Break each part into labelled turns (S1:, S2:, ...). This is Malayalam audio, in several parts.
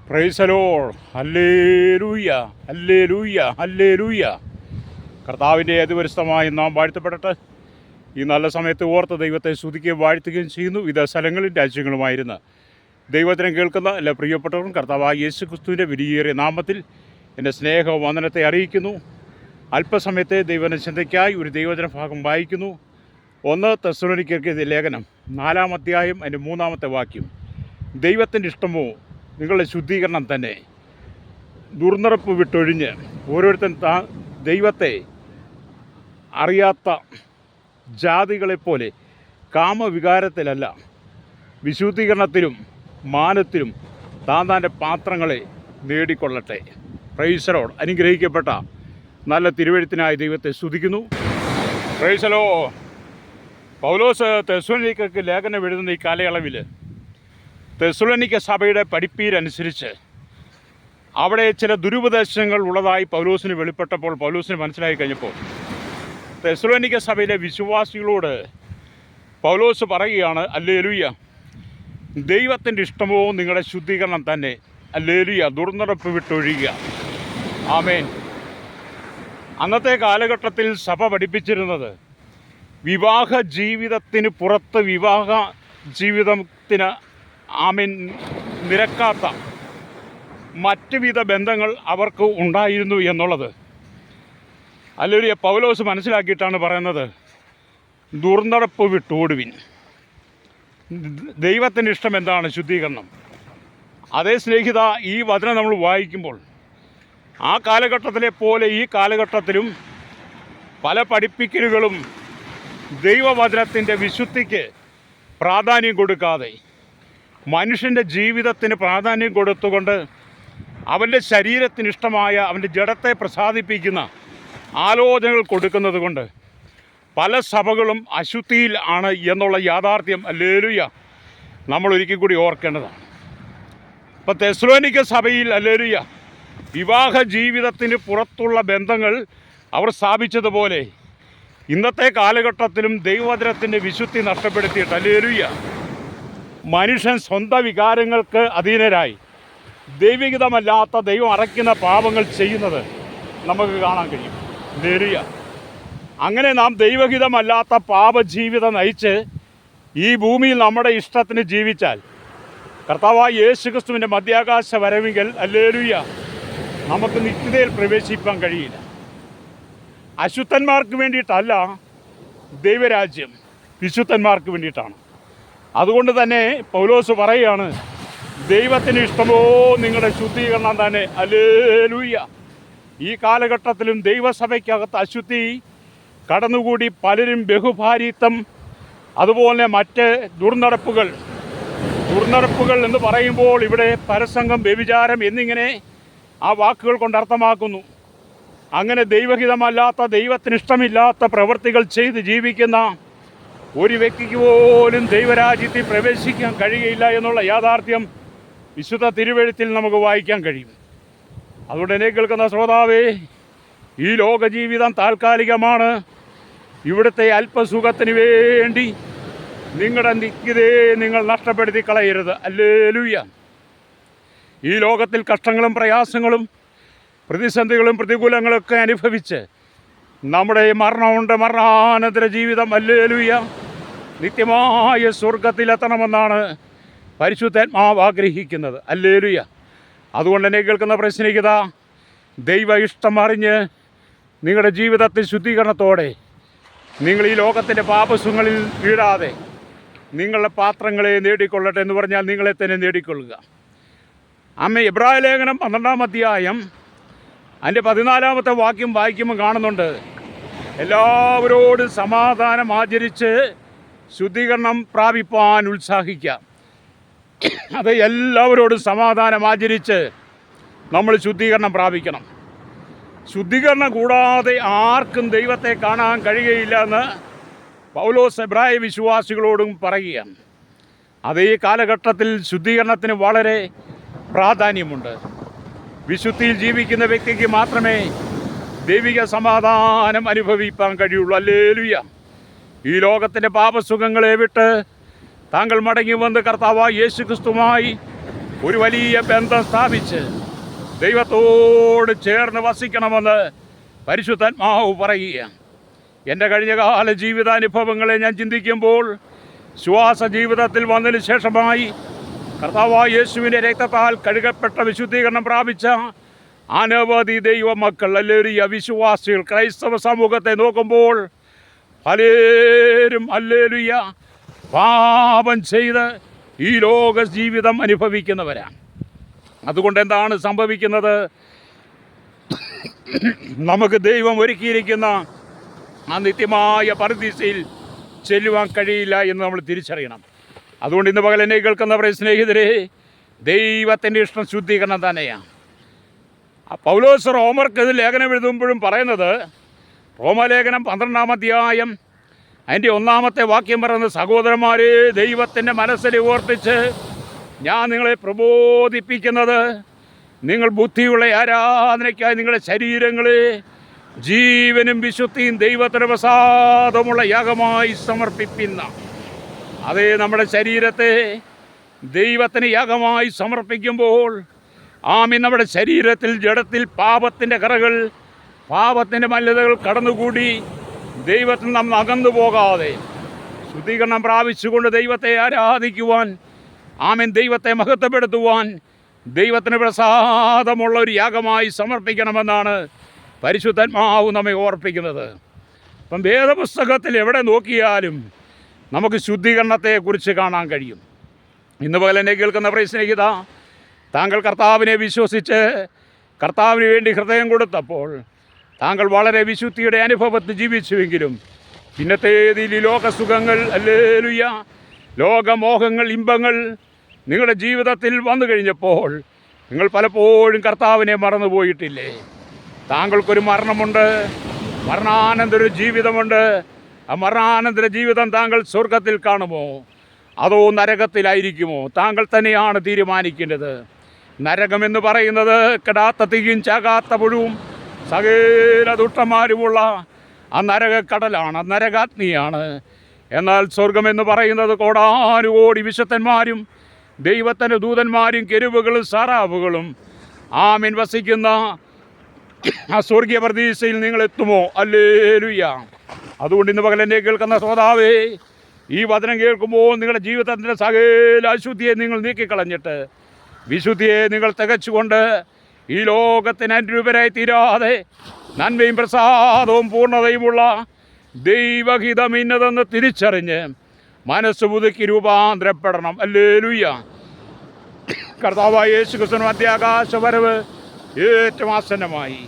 S1: Price the Lord. Hallelujah, hallelujah, hallelujah. കർത്താവിൻ്റെ അതിപരിശുദ്ധമായി നാം വാഴ്ത്തപ്പെടട്ടെ. ഈ നല്ല സമയത്ത് ഓർത്ത് ദൈവത്തെ സ്തുതിക്കുകയും വാഴ്ത്തുകയും ചെയ്യുന്നു. വിവിധ സ്ഥലങ്ങളും രാജ്യങ്ങളുമായിരുന്ന ദൈവത്തിനെ കേൾക്കുന്ന എല്ലാ പ്രിയപ്പെട്ടവരും കർത്താവായ യേശു ക്രിസ്തുവിൻ്റെ വിലയേറിയ നാമത്തിൽ എൻ്റെ സ്നേഹവും വന്ദനത്തെ അറിയിക്കുന്നു. അല്പസമയത്തെ ദൈവന ചിന്തയ്ക്കായി ഒരു ദൈവവചന ഭാഗം വായിക്കുന്നു. 1 തെസ്സലോനിക്കർക്കെഴുതിയ ലേഖനം 4-ാം അധ്യായം അതിൻ്റെ 3-ാമത്തെ വാക്യം. ദൈവത്തിൻ്റെ ഇഷ്ടമോ നിങ്ങളുടെ ശുദ്ധീകരണം തന്നെ. ദുർനടപ്പ് വിട്ടൊഴിഞ്ഞ് ഓരോരുത്തൻ ദൈവത്തെ അറിയാത്ത ജാതികളെപ്പോലെ കാമവികാരത്തിലല്ല, വിശുദ്ധീകരണത്തിലും മാനത്തിലും താൻ്റെ പാത്രങ്ങളെ നേടിക്കൊള്ളട്ടെ. Praise the Lord. അനുഗ്രഹിക്കപ്പെട്ട നല്ല തിരുവെഴുത്തിനായി ദൈവത്തെ സ്തുതിക്കുന്നു. Praise the Lord. പൗലോസ് തെസ്സലോനിക്കർക്ക് ലേഖനം എഴുതുന്ന ഈ കാലയളവിൽ തെസ്സലോനിക്ക സഭയുടെ പഠിപ്പീരനുസരിച്ച് അവിടെ ചില ദുരുപദേശങ്ങൾ ഉള്ളതായി പൗലോസിന് വെളിപ്പെട്ടപ്പോൾ, പൗലോസിന് മനസ്സിലായി കഴിഞ്ഞപ്പോൾ തെസ്സലോനിക്ക സഭയിലെ വിശ്വാസികളോട് പൗലോസ് പറയുകയാണ്, ഹല്ലേലൂയ, ദൈവത്തിൻ്റെ ഇഷ്ടമോ നിങ്ങളുടെ ശുദ്ധീകരണം തന്നെ. ഹല്ലേലൂയ. ദുർനടപ്പ് വിട്ടൊഴിയുക. ആമേൻ. അന്നത്തെ കാലഘട്ടത്തിൽ സഭ പഠിപ്പിച്ചിരുന്നത് വിവാഹ ജീവിതത്തിന് പുറത്ത് വിവാഹ ജീവിതത്തിന് ആമേൻ നിരക്കാത്ത മറ്റ് വിധ ബന്ധങ്ങൾ അവർക്ക് ഉണ്ടായിരുന്നു എന്നുള്ളത് ഹല്ലേലൂയ പൗലോസ് മനസ്സിലാക്കിയിട്ടാണ് പറയുന്നത്. ദുർനടപ്പ് വിട്ടോടുവിൻ. ദൈവത്തിൻ്റെ ഇഷ്ടം എന്താണ്? ശുദ്ധീകരണം. അതേ സ്നേഹിത, ഈ വചനം നമ്മൾ വായിക്കുമ്പോൾ ആ കാലഘട്ടത്തിലെ പോലെ ഈ കാലഘട്ടത്തിലും പല പഠിപ്പിക്കലുകളും ദൈവവചനത്തിൻ്റെ വിശുദ്ധിക്ക് പ്രാധാന്യം കൊടുക്കാതെ മനുഷ്യൻ്റെ ജീവിതത്തിന് പ്രാധാന്യം കൊടുത്തുകൊണ്ട് അവൻ്റെ ശരീരത്തിന് ഇഷ്ടമായ അവൻ്റെ ജഡത്തെ പ്രസാദിപ്പിക്കുന്ന ആലോചനകൾ കൊടുക്കുന്നത് കൊണ്ട് പല സഭകളും അശുദ്ധിയിൽ ആണ് എന്നുള്ള യാഥാർത്ഥ്യം ഹല്ലേലൂയ നമ്മൾ ഒരിക്കൽ കൂടി ഓർക്കേണ്ടതാണ്. ഇപ്പോൾ തെസ്സലോനിക്ക സഭയിൽ ഹല്ലേലൂയ വിവാഹ ജീവിതത്തിന് പുറത്തുള്ള ബന്ധങ്ങൾ അവർ സ്ഥാപിച്ചതുപോലെ ഇന്നത്തെ കാലഘട്ടത്തിലും ദൈവവചനത്തിൻ്റെ വിശുദ്ധി നഷ്ടപ്പെടുത്തിയിട്ട് ഹല്ലേലൂയ മനുഷ്യൻ സ്വന്തം വികാരങ്ങൾക്ക് അധീനരായി ദൈവികതമല്ലാത്ത ദൈവം അറയ്ക്കുന്ന പാപങ്ങൾ ചെയ്യുന്നത് നമുക്ക് കാണാൻ കഴിയും. ഹല്ലേലൂയ. അങ്ങനെ നാം ദൈവഹിതമല്ലാത്ത പാപജീവിതം നയിച്ച് ഈ ഭൂമിയിൽ നമ്മുടെ ഇഷ്ടത്തിന് ജീവിച്ചാൽ കർത്താവായ യേശു ക്രിസ്തുവിൻ്റെ മധ്യാകാശ വരവിങ്കൽ ഹല്ലേലൂയ നമുക്ക് നിത്യതയിൽ പ്രവേശിക്കാൻ കഴിയില്ല. അശുദ്ധന്മാർക്ക് വേണ്ടിയിട്ടല്ല ദൈവരാജ്യം, വിശുദ്ധന്മാർക്ക് വേണ്ടിയിട്ടാണ്. അതുകൊണ്ട് തന്നെ പൗലോസ് പറയുകയാണ്, ദൈവത്തിന് ഇഷ്ടമോ നിങ്ങളുടെ ശുദ്ധീകരണം തന്നെ. ഹല്ലേലൂയ. ഈ കാലഘട്ടത്തിലും ദൈവസഭയ്ക്കകത്ത് അശുദ്ധി കടന്നുകൂടി പലരും ബഹുഭാരിത്വം, അതുപോലെ മറ്റ് ദുർനടപ്പുകൾ എന്ന് പറയുമ്പോൾ ഇവിടെ പരസംഗം, വ്യഭിചാരം എന്നിങ്ങനെ ആ വാക്കുകൾ കൊണ്ട് അർത്ഥമാക്കുന്നു. അങ്ങനെ ദൈവഹിതമല്ലാത്ത, ദൈവത്തിന് ഇഷ്ടമില്ലാത്ത പ്രവൃത്തികൾ ചെയ്ത് ജീവിക്കുന്ന ഒരു വ്യക്തിക്ക് പോലും ദൈവരാജ്യത്തിൽ പ്രവേശിക്കാൻ കഴിയുകയില്ല എന്നുള്ള യാഥാർത്ഥ്യം വിശുദ്ധ തിരുവെഴുത്തിൽ നമുക്ക് വായിക്കാൻ കഴിയും. അതുകൊണ്ട് എന്നെ കേൾക്കുന്ന ശ്രോതാവേ, ഈ ലോകജീവിതം താൽക്കാലികമാണ്. ഇവിടുത്തെ അല്പസുഖത്തിന് വേണ്ടി നിങ്ങളുടെ നിത്യതയെ നിങ്ങൾ നഷ്ടപ്പെടുത്തി കളയരുത്. ഹല്ലേലൂയ. ഈ ലോകത്തിൽ കഷ്ടങ്ങളും പ്രയാസങ്ങളും പ്രതിസന്ധികളും പ്രതികൂലങ്ങളൊക്കെ അനുഭവിച്ച് നമ്മുടെ മരണമുണ്ട്, മരണാനന്തര ജീവിതം ഹല്ലേലൂയ നിത്യമായ സ്വർഗത്തിലെത്തണമെന്നാണ് പരിശുദ്ധാത്മാവ് ആഗ്രഹിക്കുന്നത്. ഹല്ലേലൂയ. അതുകൊണ്ട് എന്നെ കേൾക്കുന്ന പ്രശ്നികത, ദൈവ ഇഷ്ടം അറിഞ്ഞ് നിങ്ങളുടെ ജീവിതത്തിൽ ശുദ്ധീകരണത്തോടെ നിങ്ങൾ ഈ ലോകത്തിൻ്റെ പാപസുഖങ്ങളിൽ വീഴാതെ നിങ്ങളുടെ പാത്രങ്ങളെ നേടിക്കൊള്ളട്ടെ എന്ന് പറഞ്ഞാൽ നിങ്ങളെ തന്നെ നേടിക്കൊള്ളുക. എബ്രായ ലേഖനം 12-ാം അധ്യായം അതിൻ്റെ 14-ാമത്തെ വാക്യം വായിക്കുമ്പോൾ കാണുന്നുണ്ട്, എല്ലാവരോടും സമാധാനം ആചരിച്ച് ശുദ്ധീകരണം പ്രാപിപ്പാൻ ഉത്സാഹിക്കാം. അത് എല്ലാവരോടും സമാധാനം ആചരിച്ച് നമ്മൾ ശുദ്ധീകരണം പ്രാപിക്കണം. ശുദ്ധീകരണം കൂടാതെ ആർക്കും ദൈവത്തെ കാണാൻ കഴിയുകയില്ല എന്ന് പൗലോസ് എബ്രായ വിശ്വാസികളോടും പറയുകയാണ്. അതേ കാലഘട്ടത്തിൽ ശുദ്ധീകരണത്തിന് വളരെ പ്രാധാന്യമുണ്ട്. വിശുദ്ധിയിൽ ജീവിക്കുന്ന വ്യക്തിക്ക് മാത്രമേ ദൈവിക സമാധാനം അനുഭവിക്കാൻ കഴിയുള്ളൂ. ഹല്ലേലൂയ. ഈ ലോകത്തിൻ്റെ പാപസുഖങ്ങളെ വിട്ട് താങ്കൾ മടങ്ങി വന്ന് കർത്താവായ യേശു ക്രിസ്തുവുമായി ഒരു വലിയ ബന്ധം സ്ഥാപിച്ച് ദൈവത്തോട് ചേർന്ന് വസിക്കണമെന്ന് പരിശുദ്ധാത്മാവ് പറയുക. എൻ്റെ കഴിഞ്ഞകാല ജീവിതാനുഭവങ്ങളെ ഞാൻ ചിന്തിക്കുമ്പോൾ ശ്വാസ ജീവിതത്തിൽ വന്നതിന് ശേഷമായി കർത്താവായ യേശുവിൻ്റെ രക്തത്താൽ കഴുകപ്പെട്ട വിശുദ്ധീകരണം പ്രാപിച്ച അനവധി ദൈവമക്കൾ, ഹല്ലേലൂയ, വിശ്വാസികൾ ക്രൈസ്തവ സമൂഹത്തെ നോക്കുമ്പോൾ പലരും ഹല്ലേലൂയ പാപം ചെയ്ത് ഈ ലോക ജീവിതം അനുഭവിക്കുന്നവരാണ്. അതുകൊണ്ട് എന്താണ് സംഭവിക്കുന്നത്? നമുക്ക് ദൈവം ഒരുക്കിയിരിക്കുന്ന ആ നിത്യമായ പരദീസയിൽ ചെല്ലുവാൻ കഴിയില്ല എന്ന് നമ്മൾ തിരിച്ചറിയണം. അതുകൊണ്ട് ഇന്ന് പകൽ എന്നെ കേൾക്കുന്നവരെ സ്നേഹിതരെ, ദൈവത്തിൻ്റെ ഇഷ്ടം ശുദ്ധീകരണം തന്നെയാണ്. പൗലോസ് റോമർക്ക് ഇത് ലേഖനം എഴുതുമ്പോഴും പറയുന്നത്, റോമലേഖനം 12-ാം അധ്യായം അതിൻ്റെ 1-ാമത്തെ വാക്യം പറയുന്നത്, സഹോദരന്മാരെ, ദൈവത്തിൻ്റെ മനസ്സിനെ ഓർപ്പിച്ച് ഞാൻ നിങ്ങളെ പ്രബോധിപ്പിക്കുന്നത്, നിങ്ങൾ ബുദ്ധിയുള്ള ആരാധനയ്ക്കായി നിങ്ങളുടെ ശരീരങ്ങളെ ജീവനും വിശുദ്ധിയും ദൈവത്തിന് പ്രസാദമുള്ള യാഗമായി സമർപ്പിക്കുന്ന. അതേ, നമ്മുടെ ശരീരത്തെ ദൈവത്തിന് യാഗമായി സമർപ്പിക്കുമ്പോൾ ആമീൻ, നമ്മുടെ ശരീരത്തിൽ ജഡത്തിൽ പാപത്തിൻ്റെ കറകൾ, പാപത്തിൻ്റെ മലിനതകൾ കടന്നുകൂടി ദൈവത്തിൽ നാം അകന്നു പോകാതെ ശുദ്ധീകരണം പ്രാപിച്ചുകൊണ്ട് ദൈവത്തെ ആരാധിക്കുവാൻ, ആമീൻ, ദൈവത്തെ മഹത്വപ്പെടുത്തുവാൻ ദൈവത്തിന് പ്രസാദമുള്ള ഒരു യാഗമായി സമർപ്പിക്കണമെന്നാണ് പരിശുദ്ധാത്മാവ് നമ്മെ ഓർപ്പിക്കുന്നത്. അപ്പം വേദപുസ്തകത്തിൽ എവിടെ നോക്കിയാലും നമുക്ക് ശുദ്ധീകരണത്തെക്കുറിച്ച് കാണാൻ കഴിയും. ഇന്ന് പോലെ എന്നെ കേൾക്കുന്ന പ്രിയ സ്നേഹിത, താങ്കൾ കർത്താവിനെ വിശ്വസിച്ച് കർത്താവിന് വേണ്ടി ഹൃദയം കൊടുത്തപ്പോൾ താങ്കൾ വളരെ വിശുദ്ധിയുടെ അനുഭവത്തിൽ ജീവിച്ചുവെങ്കിലും പിന്നത്തേതിൽ ലോകസുഖങ്ങൾ, ഹല്ലേലൂയ, ലോകമോഹങ്ങൾ, ഇമ്പങ്ങൾ നിങ്ങളുടെ ജീവിതത്തിൽ വന്നു കഴിഞ്ഞപ്പോൾ നിങ്ങൾ പലപ്പോഴും കർത്താവിനെ മറന്നുപോയിട്ടില്ലേ? താങ്കൾക്കൊരു മരണമുണ്ട്, മരണാനന്തര ജീവിതമുണ്ട്. ആ മരണാനന്തര ജീവിതം താങ്കൾ സ്വർഗത്തിൽ കാണുമോ അതോ നരകത്തിലായിരിക്കുമോ? താങ്കൾ തന്നെയാണ് തീരുമാനിക്കേണ്ടത്. നരകമെന്ന് പറയുന്നത് കെടാത്ത തീയും ചാകാത്ത പുഴുവും സകല ദുഷ്ടന്മാരുമുള്ള ആ നരകക്കടലാണ്, നരകാഗ്നിയാണ്. എന്നാൽ സ്വർഗമെന്ന് പറയുന്നത് കോടാനുകോടി വിശുദ്ധന്മാരും ദൈവത്തിൻ്റെ ദൂതന്മാരും കെരുവുകളും സാറാവുകളും ആമീൻ വസിക്കുന്ന ആ സ്വർഗീയ പ്രതീക്ഷയിൽ നിങ്ങൾ എത്തുമോ? ഹല്ലേലൂയ. അതുകൊണ്ട് ഇന്ന് പകൽ എന്നെ കേൾക്കുന്ന ശ്രോതാവേ, ഈ വചനം കേൾക്കുമ്പോൾ നിങ്ങളുടെ ജീവിതത്തിൻ്റെ സകല അശുദ്ധിയെ നിങ്ങൾ നീക്കിക്കളഞ്ഞിട്ട് വിശുദ്ധിയെ നിങ്ങൾ തികച്ചുകൊണ്ട് ഈ ലോകത്തിന് അനുരൂപരായി തീരാതെ നന്മയും പ്രസാദവും പൂർണ്ണതയുമുള്ള ദൈവഹിതം ഇന്നതെന്ന് തിരിച്ചറിഞ്ഞ് മനസ്സ് പുതുക്കി രൂപാന്തരപ്പെടണം. ഹല്ലേലൂയ. കർത്താവായ യേശുക്രിസ്തുവിന്റെ മധ്യാകാശ വരവ് ഏറ്റവും ആസന്നമായി.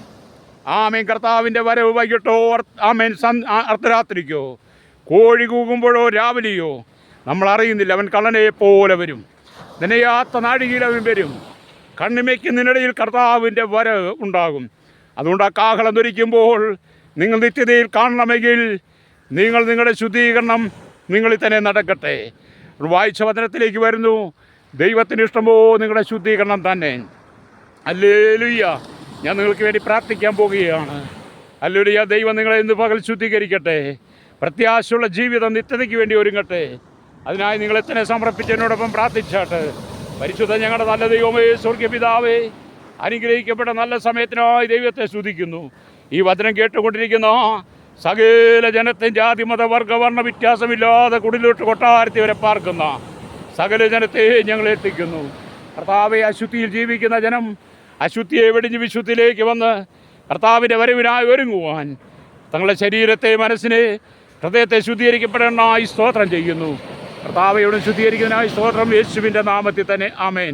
S1: ആമേൻ. കർത്താവിൻ്റെ വരവ് വൈകിട്ടോ ആമേൻ അർദ്ധരാത്രിക്കോ കോഴി കൂകുമ്പോഴോ രാവിലെയോ നമ്മൾ അറിയുന്നില്ല. അവൻ കള്ളനെ പോലെ വരും, നിനയാത്ത നാഴികയിൽ അവൻ വരും. കണ്ണിമയ്ക്കുന്നതിനിടയിൽ കർത്താവിൻ്റെ വരവ് ഉണ്ടാകും. അതുകൊണ്ട് ആ കാഹളം ധരിക്കുമ്പോൾ നിങ്ങൾ നിത്യതയിൽ കാണണമെങ്കിൽ നിങ്ങൾ നിങ്ങളുടെ ശുദ്ധീകരണം നിങ്ങളിൽ തന്നെ നടക്കട്ടെ. വായിച്ച വചനത്തിലേക്ക് വരുന്നു. ദൈവത്തിന് ഇഷ്ടമോ നിങ്ങളുടെ ശുദ്ധീകരണം തന്നെ. ഹല്ലേലൂയ. ഞാൻ നിങ്ങൾക്ക് വേണ്ടി പ്രാർത്ഥിക്കാൻ പോവുകയാണ്. ഹല്ലേലൂയ. ദൈവം നിങ്ങളെ ഇന്ന് പകൽ ശുദ്ധീകരിക്കട്ടെ. പ്രത്യാശയുള്ള ജീവിതം നിത്യതയ്ക്ക് വേണ്ടി ഒരുങ്ങട്ടെ. അതിനായി നിങ്ങൾ എത്തനെ സമർപ്പിച്ച് എന്നോടൊപ്പം പ്രാർത്ഥിച്ചാട്ട്. പരിശുദ്ധ ഞങ്ങളുടെ നല്ല ദൈവമേ, സ്വർഗ്ഗ പിതാവേ, അനുഗ്രഹിക്കപ്പെട്ട നല്ല സമയത്തിനായി ദൈവത്തെ സ്തുതിക്കുന്നു. ഈ വചനം കേട്ടുകൊണ്ടിരിക്കുന്ന സകല ജനത്തെ ജാതി മത വർഗ വർണ്ണ വ്യത്യാസമില്ലാതെ കുടിലോട്ട് കൊട്ടാരത്തി വരെ പാർക്കുന്ന സകല ജനത്തെ ഞങ്ങൾ എത്തിക്കുന്നു. കർത്താവെ, അശുദ്ധിയിൽ ജീവിക്കുന്ന ജനം അശുദ്ധിയെ വെടിഞ്ഞ് വിശുദ്ധിയിലേക്ക് വന്ന് കർത്താവിൻ്റെ വരവിനായി ഒരുങ്ങുവാൻ തങ്ങളുടെ ശരീരത്തെ, മനസ്സിനെ, ഹൃദയത്തെ ശുദ്ധീകരിക്കപ്പെടാനായി സ്തോത്രം ചെയ്യുന്നു. കർത്താവയോട് ശുദ്ധീകരിക്കുന്നതിനായി സ്തോത്രം. യേശുവിൻ്റെ നാമത്തിൽ തന്നെ ആമേൻ.